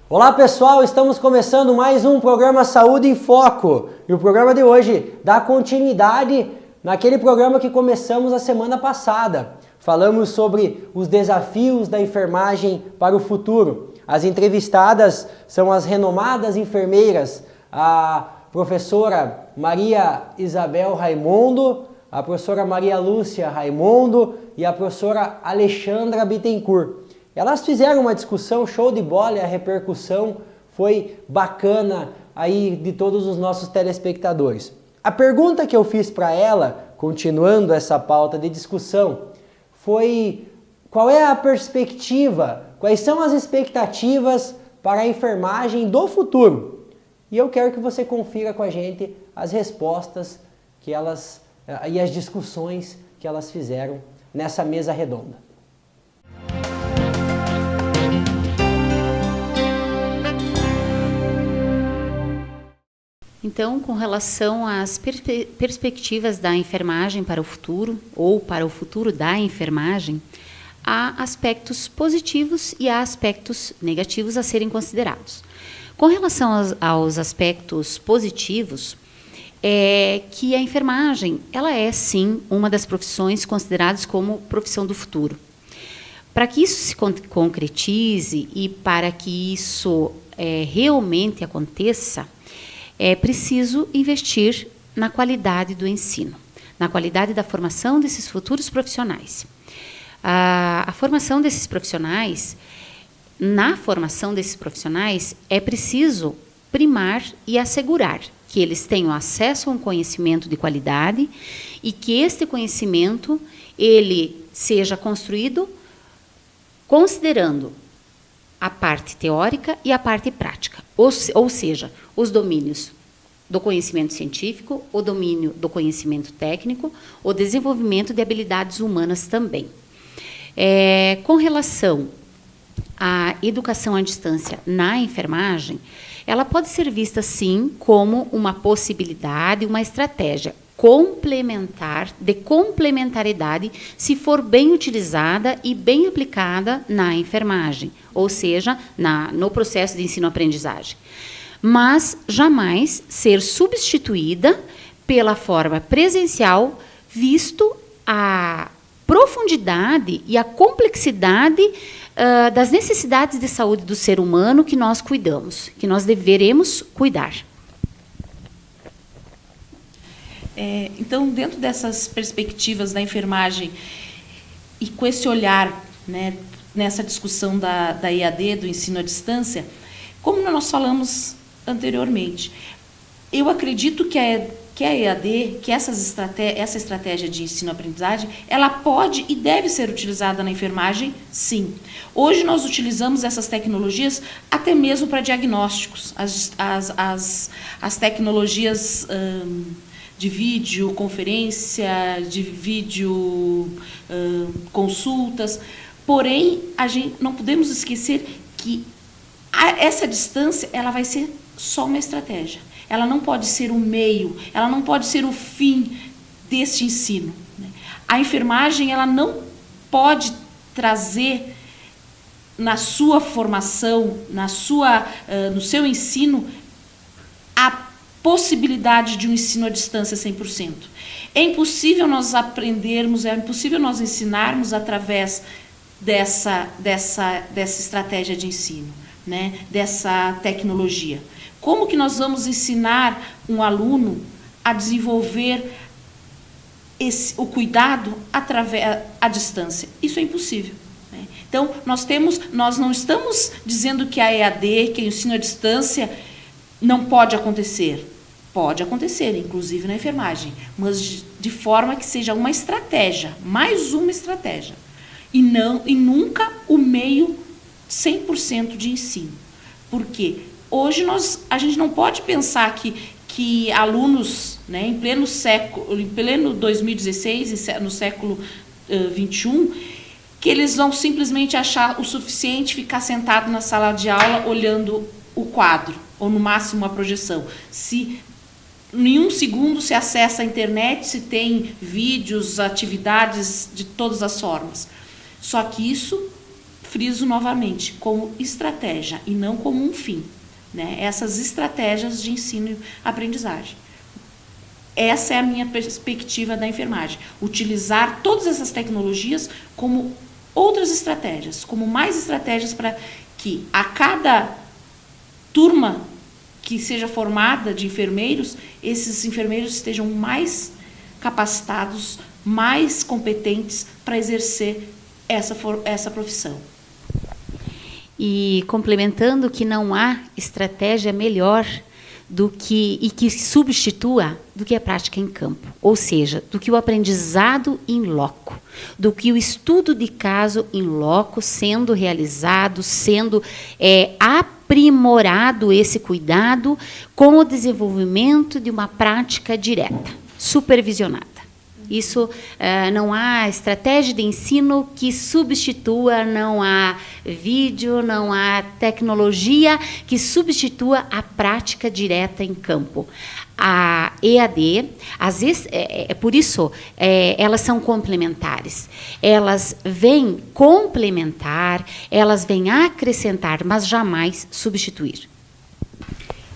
Olá pessoal, estamos começando mais um programa Saúde em Foco. E o programa de hoje dá continuidade naquele programa que começamos a semana passada. Falamos sobre os desafios da enfermagem para o futuro. As entrevistadas são as renomadas enfermeiras, a professora Maria Isabel Raimundo, a professora Maria Lúcia Raimundo e a professora Alexandra Bittencourt. Elas fizeram uma discussão show de bola e a repercussão foi bacana aí de todos os nossos telespectadores. A pergunta que eu fiz para ela, continuando essa pauta de discussão, foi qual é a perspectiva, quais são as expectativas para a enfermagem do futuro? E eu quero que você confira com a gente as respostas que elas e as discussões que elas fizeram nessa mesa redonda. Então, com relação às perspectivas da enfermagem para o futuro, ou para o futuro da enfermagem, há aspectos positivos e há aspectos negativos a serem considerados. Com relação aos aspectos positivos, é que a enfermagem, ela é sim uma das profissões consideradas como profissão do futuro. Para que isso se concretize e para que isso realmente aconteça, é preciso investir na qualidade do ensino, na qualidade da formação desses futuros profissionais. A formação desses profissionais, na formação desses profissionais, é preciso primar e assegurar que eles tenham acesso a um conhecimento de qualidade e que este conhecimento ele seja construído considerando a parte teórica e a parte prática, ou seja, os domínios do conhecimento científico, o domínio do conhecimento técnico, o desenvolvimento de habilidades humanas também. Com relação à educação à distância na enfermagem, ela pode ser vista, sim, como uma possibilidade, uma estratégia complementar, de complementariedade, se for bem utilizada e bem aplicada na enfermagem, ou seja, no processo de ensino-aprendizagem. Mas jamais ser substituída pela forma presencial, visto a profundidade e a complexidade das necessidades de saúde do ser humano que nós cuidamos, que nós deveremos cuidar. Então, dentro dessas perspectivas da enfermagem e com esse olhar, né, nessa discussão da EAD, do ensino à distância, como nós falamos anteriormente, eu acredito que a EAD, que essa estratégia de ensino-aprendizagem, ela pode e deve ser utilizada na enfermagem, sim. Hoje nós utilizamos essas tecnologias até mesmo para diagnósticos, as tecnologias de videoconferência, de vídeo consultas, porém, não podemos esquecer que essa distância ela vai ser só uma estratégia. Ela não pode ser o meio, ela não pode ser o fim deste ensino. A enfermagem ela não pode trazer na sua formação, no seu ensino, a possibilidade de um ensino à distância 100%. É impossível nós aprendermos, é impossível nós ensinarmos através dessa estratégia de ensino, né? Dessa tecnologia. Como que nós vamos ensinar um aluno a desenvolver o cuidado à distância? Isso é impossível. Né? Então, nós não estamos dizendo que a EAD, que o ensino à distância, não pode acontecer. Pode acontecer, inclusive na enfermagem, mas de forma que seja uma estratégia, mais uma estratégia, e nunca o meio 100% de ensino. Por quê? Hoje a gente não pode pensar que alunos, né, em pleno 2016, no século 21, que eles vão simplesmente achar o suficiente ficar sentado na sala de aula olhando o quadro, ou no máximo a projeção. Se em um segundo se acessa a internet, se tem vídeos, atividades de todas as formas. Só que isso friso novamente, como estratégia e não como um fim, né? Essas estratégias de ensino e aprendizagem. Essa é a minha perspectiva da enfermagem. Utilizar todas essas tecnologias como outras estratégias, como mais estratégias para que a cada turma que seja formada de enfermeiros, esses enfermeiros estejam mais capacitados, mais competentes para exercer essa profissão. E complementando que não há estratégia melhor que substitua do que a prática em campo, ou seja, do que o aprendizado in loco, do que o estudo de caso in loco sendo realizado, sendo aprimorado esse cuidado com o desenvolvimento de uma prática direta, supervisionada. Isso, não há estratégia de ensino que substitua, não há vídeo, não há tecnologia que substitua a prática direta em campo. A EAD, às vezes, por isso, elas são complementares. Elas vêm complementar, elas vêm acrescentar, mas jamais substituir.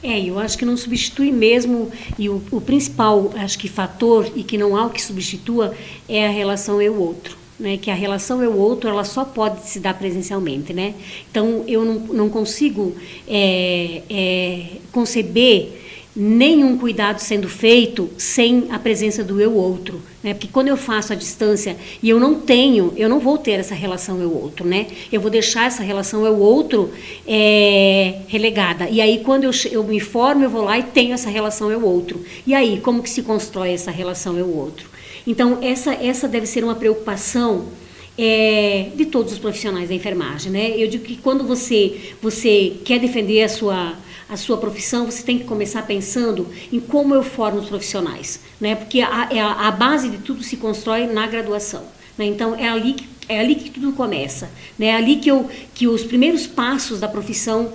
Eu acho que não substitui mesmo, e o principal, acho que fator, e que não há o que substitua, é a relação eu-outro, né? Que a relação eu-outro, ela só pode se dar presencialmente, né? Então, eu não consigo conceber nenhum cuidado sendo feito sem a presença do eu-outro, né? Porque quando eu faço a distância e eu não vou ter essa relação eu-outro, né? Eu vou deixar essa relação eu-outro relegada. E aí, quando eu me formo, eu vou lá e tenho essa relação eu-outro. E aí, como que se constrói essa relação eu-outro? Então, essa deve ser uma preocupação de todos os profissionais da enfermagem, né? Eu digo que quando você quer defender a sua profissão, você tem que começar pensando em como eu formo os profissionais, né? Porque a base de tudo se constrói na graduação, né? Então, é ali que tudo começa, né? É ali que os primeiros passos da profissão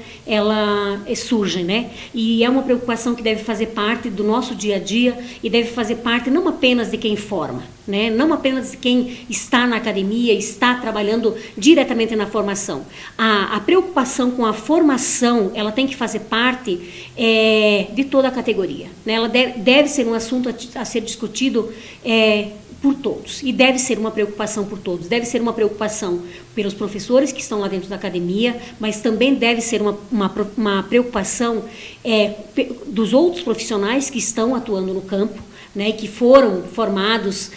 surgem, né? E é uma preocupação que deve fazer parte do nosso dia a dia e deve fazer parte não apenas de quem forma, né? Não apenas de quem está na academia, está trabalhando diretamente na formação. A preocupação com a formação, ela tem que fazer parte de toda a categoria, né? Ela deve ser um assunto a ser discutido por todos, e deve ser uma preocupação por todos, deve ser uma preocupação pelos professores que estão lá dentro da academia, mas também deve ser uma preocupação dos outros profissionais que estão atuando no campo, né, que foram formados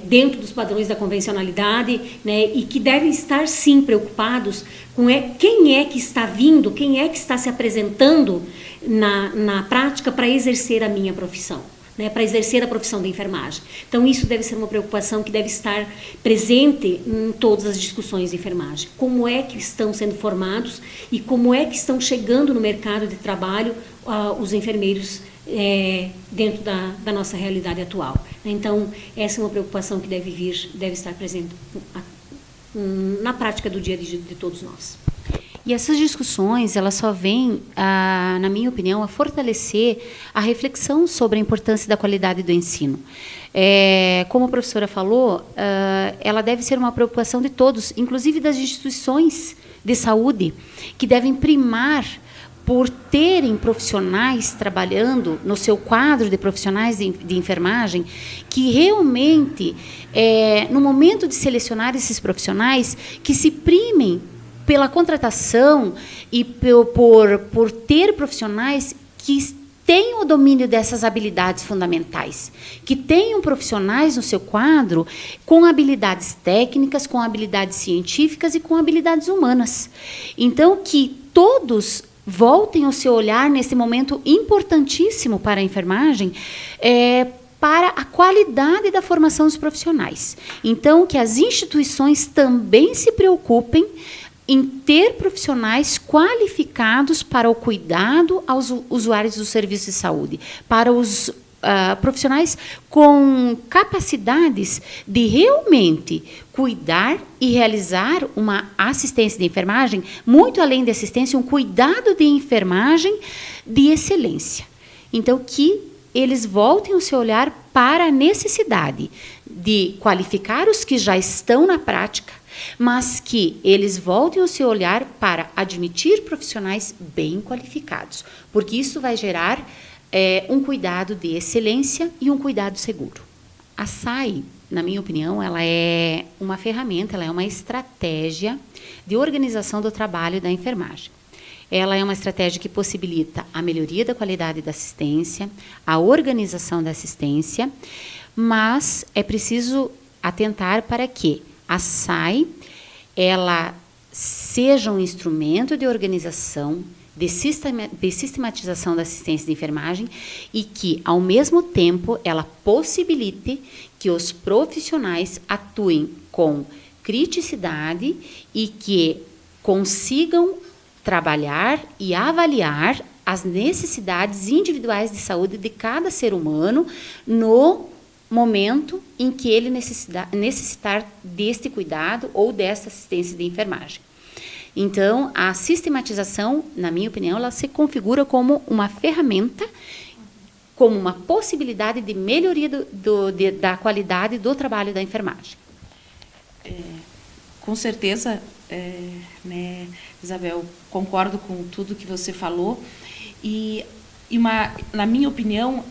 dentro dos padrões da convencionalidade, né, e que devem estar, sim, preocupados com quem é que está vindo, quem é que está se apresentando na prática para exercer a minha profissão, né, para exercer a profissão da enfermagem. Então, isso deve ser uma preocupação que deve estar presente em todas as discussões de enfermagem. Como é que estão sendo formados e como é que estão chegando no mercado de trabalho os enfermeiros dentro da nossa realidade atual. Então, essa é uma preocupação que deve estar presente na prática do dia a dia de todos nós. E essas discussões, elas só vêm, na minha opinião, a fortalecer a reflexão sobre a importância da qualidade do ensino. Como a professora falou, ela deve ser uma preocupação de todos, inclusive das instituições de saúde, que devem primar por terem profissionais trabalhando no seu quadro de profissionais de enfermagem, que realmente, no momento de selecionar esses profissionais, que se primem pela contratação e por ter profissionais que tenham o domínio dessas habilidades fundamentais, que tenham profissionais no seu quadro com habilidades técnicas, com habilidades científicas e com habilidades humanas. Então, que todos voltem o seu olhar nesse momento importantíssimo para a enfermagem, para a qualidade da formação dos profissionais. Então, que as instituições também se preocupem em ter profissionais qualificados para o cuidado aos usuários dos serviços de saúde, para os profissionais com capacidades de realmente cuidar e realizar uma assistência de enfermagem, muito além de assistência, um cuidado de enfermagem de excelência. Então, que eles voltem o seu olhar para a necessidade de qualificar os que já estão na prática, mas que eles voltem o seu olhar para admitir profissionais bem qualificados, porque isso vai gerar um cuidado de excelência e um cuidado seguro. A SAI, na minha opinião, ela é uma ferramenta, ela é uma estratégia de organização do trabalho da enfermagem. Ela é uma estratégia que possibilita a melhoria da qualidade da assistência, a organização da assistência, mas é preciso atentar para que a SAI ela seja um instrumento de organização, de sistematização da assistência de enfermagem e que, ao mesmo tempo, ela possibilite que os profissionais atuem com criticidade e que consigam trabalhar e avaliar as necessidades individuais de saúde de cada ser humano no momento em que ele necessitar deste cuidado ou desta assistência de enfermagem. Então, a sistematização, na minha opinião, ela se configura como uma ferramenta, como uma possibilidade de melhoria da qualidade do trabalho da enfermagem. Com certeza, né, Isabel, concordo com tudo que você falou. Na minha opinião,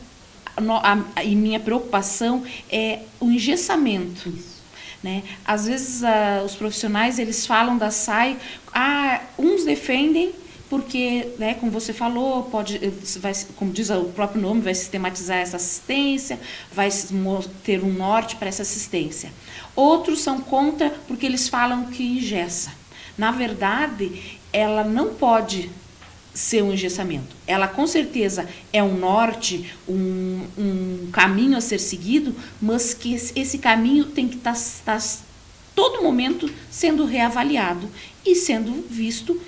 e minha preocupação é o engessamento. Né? Às vezes, os profissionais eles falam da SAI, uns defendem porque, né, como você falou, como diz o próprio nome, vai sistematizar essa assistência, vai ter um norte para essa assistência. Outros são contra porque eles falam que engessa. Na verdade, ela não pode ser um engessamento. Ela, com certeza, é um norte, um caminho a ser seguido, mas que esse caminho tem que estar todo momento sendo reavaliado e sendo visto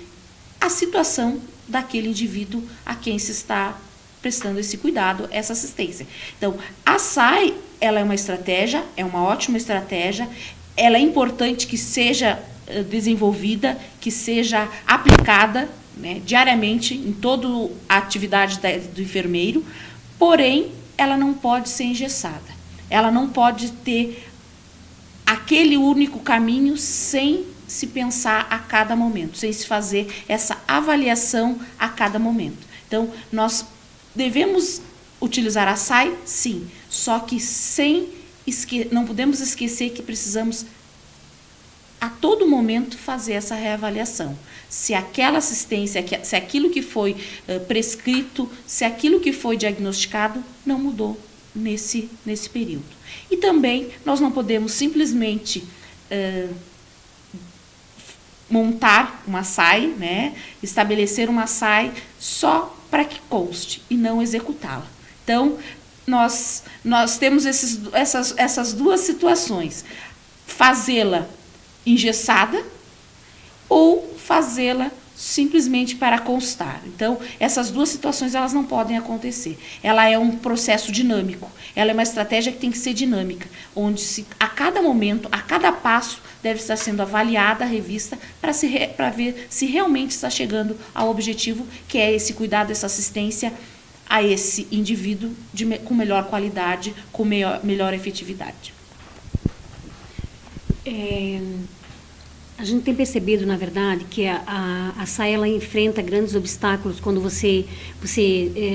a situação daquele indivíduo a quem se está prestando esse cuidado, essa assistência. Então, a SAI, ela é uma estratégia, é uma ótima estratégia, ela é importante que seja desenvolvida, que seja aplicada, né, diariamente em toda a atividade do enfermeiro, porém, ela não pode ser engessada. Ela não pode ter aquele único caminho sem se pensar a cada momento, sem se fazer essa avaliação a cada momento. Então, nós devemos utilizar a SAI, sim, só que não podemos esquecer que precisamos a todo momento fazer essa reavaliação. Se aquela assistência, se aquilo que foi prescrito, se aquilo que foi diagnosticado não mudou nesse período. E também nós não podemos simplesmente montar uma SAI, né, estabelecer uma SAI só para que conste e não executá-la. Então, nós temos essas duas situações. Fazê-la engessada ou fazê-la simplesmente para constar. Então, essas duas situações elas não podem acontecer. Ela é um processo dinâmico. Ela é uma estratégia que tem que ser dinâmica, onde a cada momento, a cada passo, deve estar sendo avaliada, revista, para ver se realmente está chegando ao objetivo, que é esse cuidado, essa assistência a esse indivíduo com melhor qualidade, com melhor efetividade. A gente tem percebido, na verdade, que a SAI ela enfrenta grandes obstáculos quando você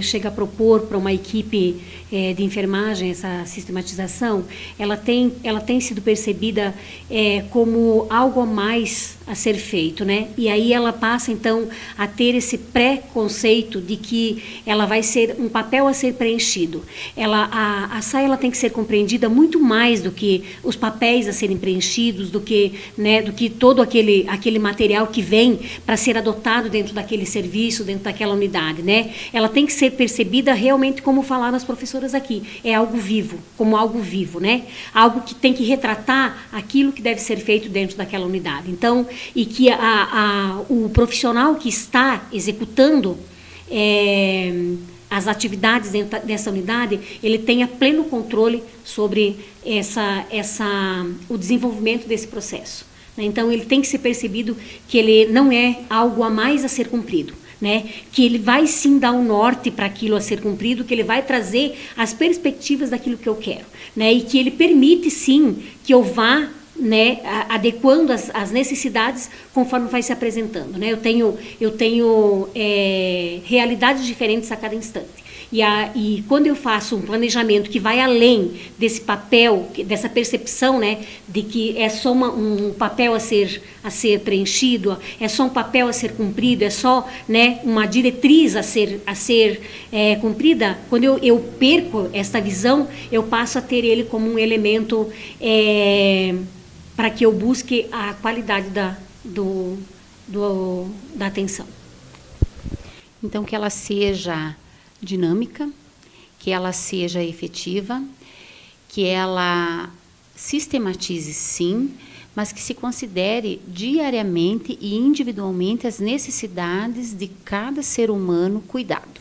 chega a propor para uma equipe de enfermagem essa sistematização. Ela tem sido percebida como algo a mais a ser feito, né? E aí ela passa, então, a ter esse pré-conceito de que ela vai ser um papel a ser preenchido. A SAI ela tem que ser compreendida muito mais do que os papéis a serem preenchidos, do que todo aquele material que vem para ser adotado dentro daquele serviço, dentro daquela unidade, né? Ela tem que ser percebida realmente, como falaram as professoras aqui, é algo vivo, como algo vivo, né? Algo que tem que retratar aquilo que deve ser feito dentro daquela unidade. Então, e que o profissional que está executando as atividades dentro dessa unidade, ele tenha pleno controle sobre o desenvolvimento desse processo. Então, ele tem que ser percebido que ele não é algo a mais a ser cumprido, né? Que ele vai sim dar um norte para aquilo a ser cumprido, que ele vai trazer as perspectivas daquilo que eu quero, né? E que ele permite sim que eu vá né, adequando as necessidades conforme vai se apresentando, né? Eu tenho realidades diferentes a cada instante. E quando eu faço um planejamento que vai além desse papel, dessa percepção, né, de que é só um papel a ser preenchido, é só um papel a ser cumprido, é só, né, uma diretriz a ser cumprida, quando eu perco esta visão, eu passo a ter ele como um elemento para que eu busque a qualidade da atenção. Então, que ela seja dinâmica, que ela seja efetiva, que ela sistematize sim, mas que se considere diariamente e individualmente as necessidades de cada ser humano cuidado.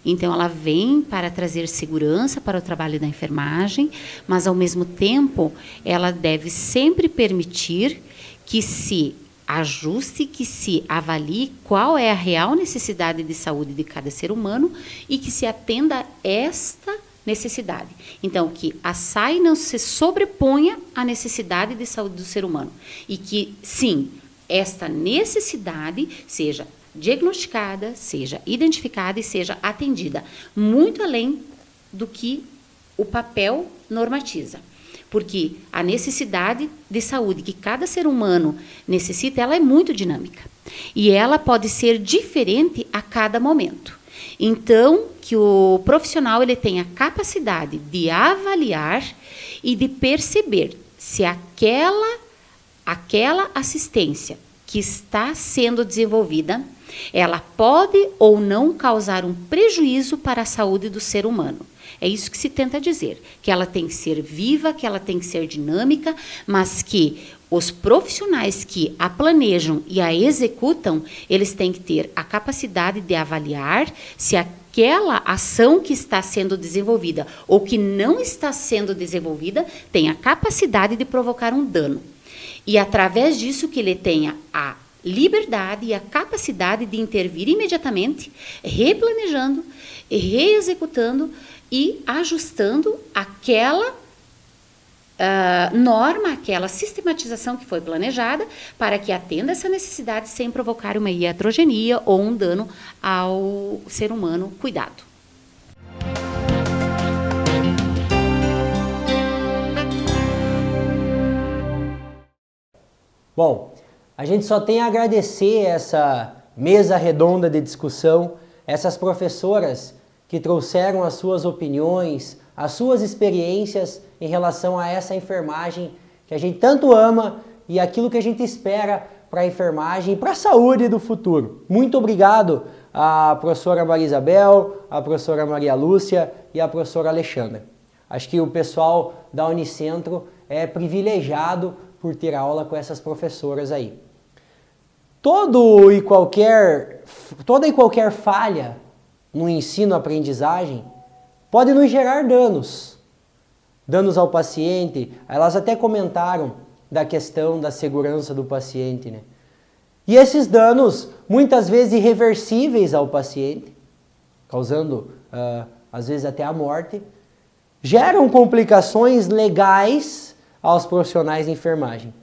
Então, ela vem para trazer segurança para o trabalho da enfermagem, mas, ao mesmo tempo, ela deve sempre permitir que se ajuste, que se avalie qual é a real necessidade de saúde de cada ser humano e que se atenda a esta necessidade. Então, que a SAI não se sobreponha à necessidade de saúde do ser humano e que, sim, esta necessidade seja diagnosticada, seja identificada e seja atendida, muito além do que o papel normatiza. Porque a necessidade de saúde que cada ser humano necessita, ela é muito dinâmica. E ela pode ser diferente a cada momento. Então, que o profissional ele tenha a capacidade de avaliar e de perceber se aquela assistência que está sendo desenvolvida, ela pode ou não causar um prejuízo para a saúde do ser humano. É isso que se tenta dizer, que ela tem que ser viva, que ela tem que ser dinâmica, mas que os profissionais que a planejam e a executam, eles têm que ter a capacidade de avaliar se aquela ação que está sendo desenvolvida ou que não está sendo desenvolvida tem a capacidade de provocar um dano. E através disso que ele tenha a liberdade e a capacidade de intervir imediatamente, replanejando, reexecutando e ajustando aquela norma, aquela sistematização que foi planejada para que atenda essa necessidade sem provocar uma iatrogenia ou um dano ao ser humano cuidado. Bom, a gente só tem a agradecer essa mesa redonda de discussão, essas professoras que trouxeram as suas opiniões, as suas experiências em relação a essa enfermagem que a gente tanto ama e aquilo que a gente espera para a enfermagem e para a saúde do futuro. Muito obrigado à professora Maria Isabel, à professora Maria Lúcia e à professora Alexandra. Acho que o pessoal da Unicentro é privilegiado por ter aula com essas professoras aí. Toda e qualquer falha no ensino-aprendizagem pode nos gerar danos ao paciente. Elas até comentaram da questão da segurança do paciente, né? E esses danos, muitas vezes irreversíveis ao paciente, causando, às vezes, até a morte, geram complicações legais aos profissionais de enfermagem.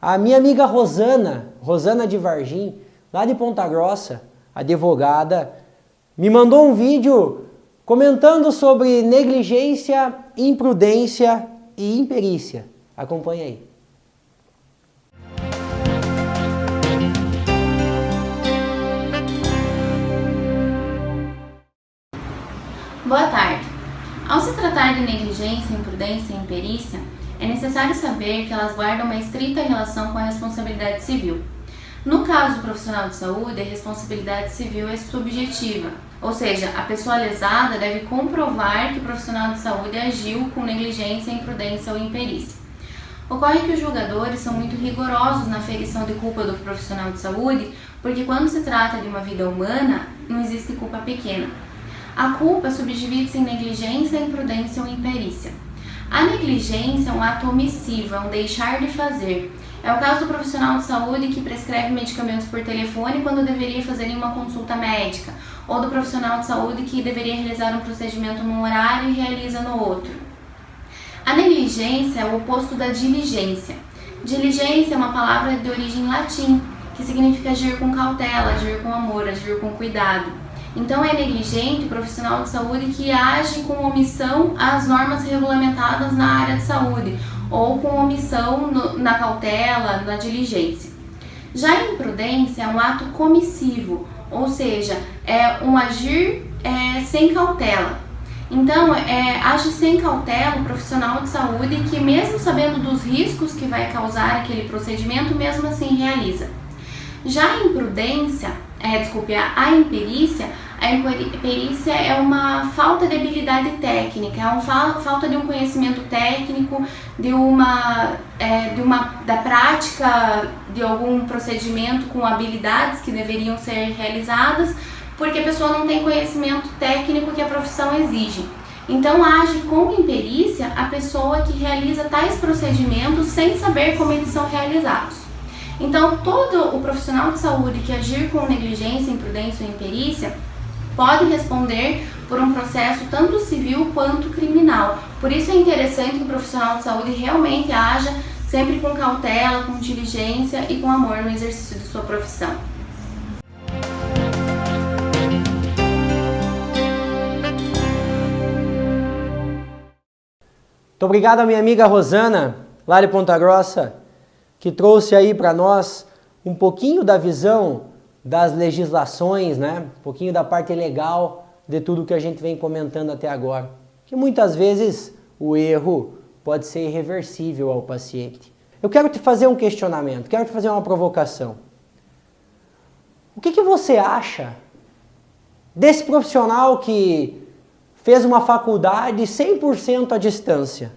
A minha amiga Rosana de Vargim, lá de Ponta Grossa, advogada, me mandou um vídeo comentando sobre negligência, imprudência e imperícia. Acompanhe aí. Boa tarde. Ao se tratar de negligência, imprudência e imperícia, é necessário saber que elas guardam uma estrita relação com a responsabilidade civil. No caso do profissional de saúde, a responsabilidade civil é subjetiva, ou seja, a pessoa lesada deve comprovar que o profissional de saúde agiu com negligência, imprudência ou imperícia. Ocorre que os julgadores são muito rigorosos na aferição de culpa do profissional de saúde, porque quando se trata de uma vida humana, não existe culpa pequena. A culpa subdivide-se em negligência, imprudência ou imperícia. A negligência é um ato omissivo, é um deixar de fazer. É o caso do profissional de saúde que prescreve medicamentos por telefone quando deveria fazer em uma consulta médica, ou do profissional de saúde que deveria realizar um procedimento num horário e realiza no outro. A negligência é o oposto da diligência. Diligência é uma palavra de origem latim, que significa agir com cautela, agir com amor, agir com cuidado. Então é negligente o profissional de saúde que age com omissão às normas regulamentadas na área de saúde, ou com omissão na cautela, na diligência. Já a imprudência é um ato comissivo, ou seja, é um agir sem cautela. Então, age sem cautela o profissional de saúde que, mesmo sabendo dos riscos que vai causar aquele procedimento, mesmo assim realiza. Já a imprudência, a imperícia é uma falta de habilidade técnica, é uma falta de um conhecimento técnico, da prática de algum procedimento com habilidades que deveriam ser realizadas, porque a pessoa não tem conhecimento técnico que a profissão exige. Então, age com imperícia a pessoa que realiza tais procedimentos sem saber como eles são realizados. Então, todo o profissional de saúde que agir com negligência, imprudência ou imperícia pode responder por um processo tanto civil quanto criminal. Por isso é interessante que o profissional de saúde realmente haja sempre com cautela, com diligência e com amor no exercício de sua profissão. Muito obrigado à minha amiga Rosana, lá de Ponta Grossa, que trouxe aí para nós um pouquinho da visão das legislações, né? Um pouquinho da parte legal de tudo que a gente vem comentando até agora. Que muitas vezes o erro pode ser irreversível ao paciente. Eu quero te fazer um questionamento, quero te fazer uma provocação. O que você acha desse profissional que fez uma faculdade 100% à distância?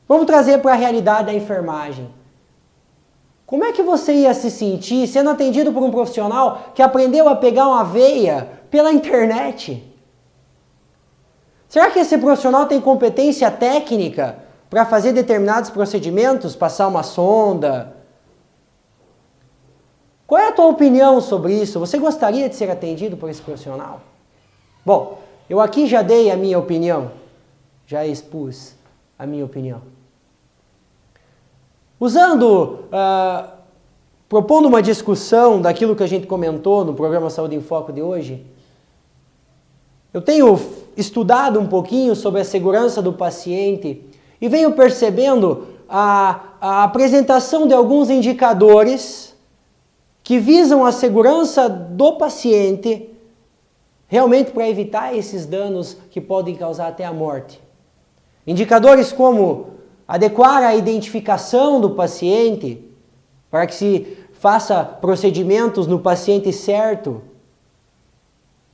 Vamos trazer para a realidade da enfermagem. Como é que você ia se sentir sendo atendido por um profissional que aprendeu a pegar uma veia pela internet? Será que esse profissional tem competência técnica para fazer determinados procedimentos, passar uma sonda? Qual é a tua opinião sobre isso? Você gostaria de ser atendido por esse profissional? Bom, eu aqui já dei a minha opinião, já expus a minha opinião. Propondo uma discussão daquilo que a gente comentou no programa Saúde em Foco de hoje, eu tenho estudado um pouquinho sobre a segurança do paciente e venho percebendo a apresentação de alguns indicadores que visam a segurança do paciente realmente para evitar esses danos que podem causar até a morte. Indicadores como adequar a identificação do paciente para que se faça procedimentos no paciente certo,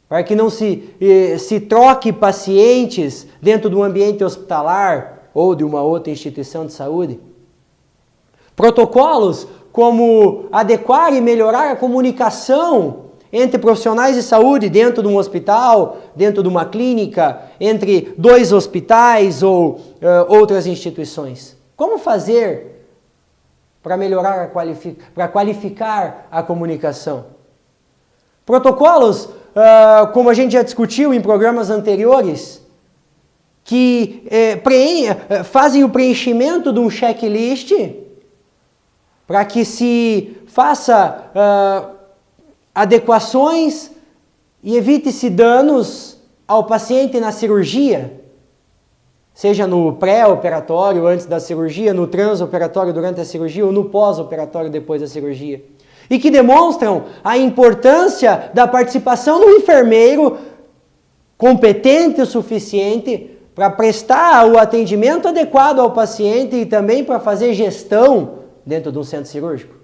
para que não se troque pacientes dentro do ambiente hospitalar ou de uma outra instituição de saúde. Protocolos como adequar e melhorar a comunicação entre profissionais de saúde dentro de um hospital, dentro de uma clínica, entre dois hospitais ou outras instituições. Como fazer para melhorar, para qualificar a comunicação? Protocolos, como a gente já discutiu em programas anteriores, que fazem o preenchimento de um checklist para que se faça adequações e evite-se danos ao paciente na cirurgia, seja no pré-operatório, antes da cirurgia, no transoperatório durante a cirurgia ou no pós-operatório depois da cirurgia. E que demonstram a importância da participação do enfermeiro competente o suficiente para prestar o atendimento adequado ao paciente e também para fazer gestão dentro de um centro cirúrgico.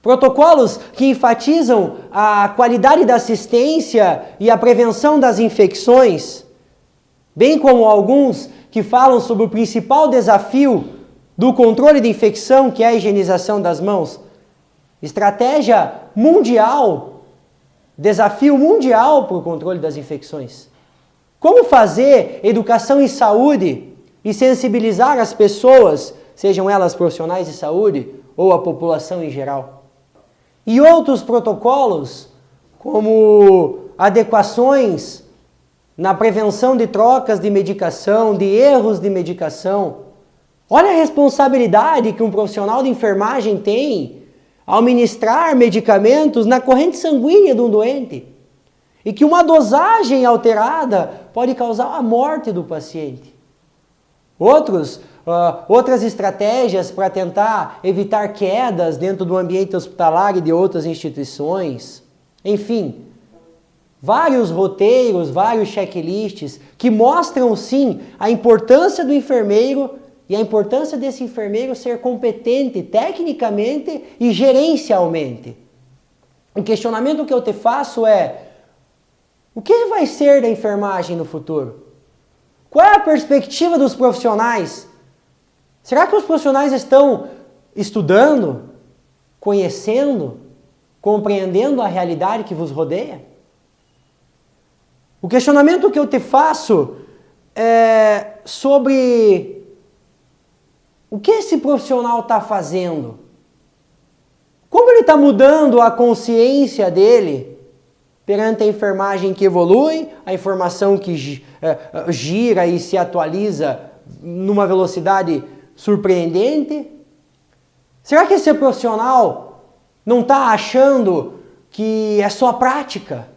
Protocolos que enfatizam a qualidade da assistência e a prevenção das infecções, bem como alguns que falam sobre o principal desafio do controle de infecção, que é a higienização das mãos. Estratégia mundial, desafio mundial para o controle das infecções. Como fazer educação em saúde e sensibilizar as pessoas, sejam elas profissionais de saúde ou a população em geral. E outros protocolos, como adequações na prevenção de trocas de medicação, de erros de medicação, Olha a responsabilidade que um profissional de enfermagem tem ao ministrar medicamentos na corrente sanguínea de um doente. E que uma dosagem alterada pode causar a morte do paciente. Outras estratégias para tentar evitar quedas dentro do ambiente hospitalar e de outras instituições. Enfim, vários roteiros, vários checklists que mostram sim a importância do enfermeiro e a importância desse enfermeiro ser competente tecnicamente e gerencialmente. O questionamento que eu te faço é: o que vai ser da enfermagem no futuro? Qual é a perspectiva dos profissionais? Será que os profissionais estão estudando, conhecendo, compreendendo a realidade que vos rodeia? O questionamento que eu te faço é sobre o que esse profissional está fazendo? Como ele está mudando a consciência dele perante a enfermagem que evolui, a informação que gira e se atualiza numa velocidade surpreendente? Será que esse profissional não está achando que é só prática?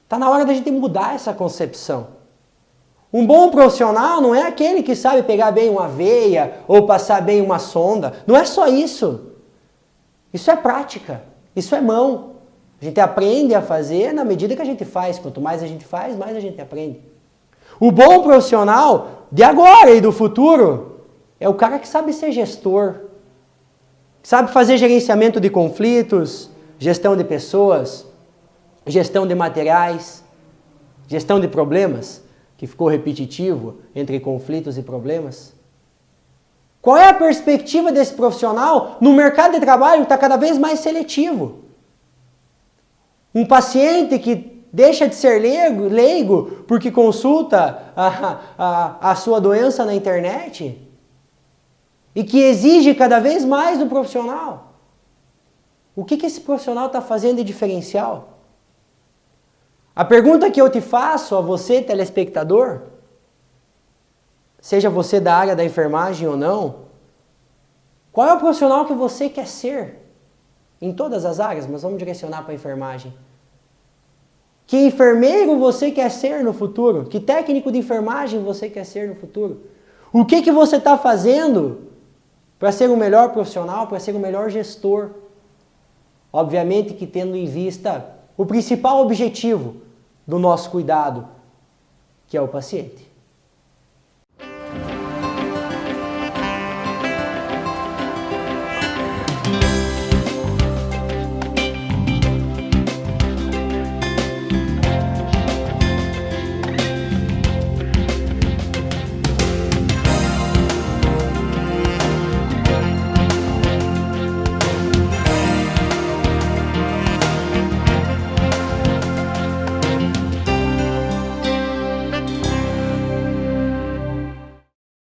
Está na hora da gente mudar essa concepção. Um bom profissional não é aquele que sabe pegar bem uma veia ou passar bem uma sonda. Não é só isso. Isso é prática. Isso é mão. A gente aprende a fazer na medida que a gente faz. Quanto mais a gente faz, mais a gente aprende. O bom profissional de agora e do futuro é o cara que sabe ser gestor. Sabe fazer gerenciamento de conflitos, gestão de pessoas, gestão de materiais, gestão de problemas, que ficou repetitivo entre conflitos e problemas. Qual é a perspectiva desse profissional no mercado de trabalho que está cada vez mais seletivo? Um paciente que deixa de ser leigo porque consulta a sua doença na internet e que exige cada vez mais do profissional. O que esse profissional está fazendo de diferencial? A pergunta que eu te faço a você, telespectador, seja você da área da enfermagem ou não, qual é o profissional que você quer ser? Em todas as áreas, mas vamos direcionar para a enfermagem. Que enfermeiro você quer ser no futuro? Que técnico de enfermagem você quer ser no futuro? O que você está fazendo para ser o melhor profissional, para ser o melhor gestor? Obviamente que tendo em vista o principal objetivo do nosso cuidado, que é o paciente.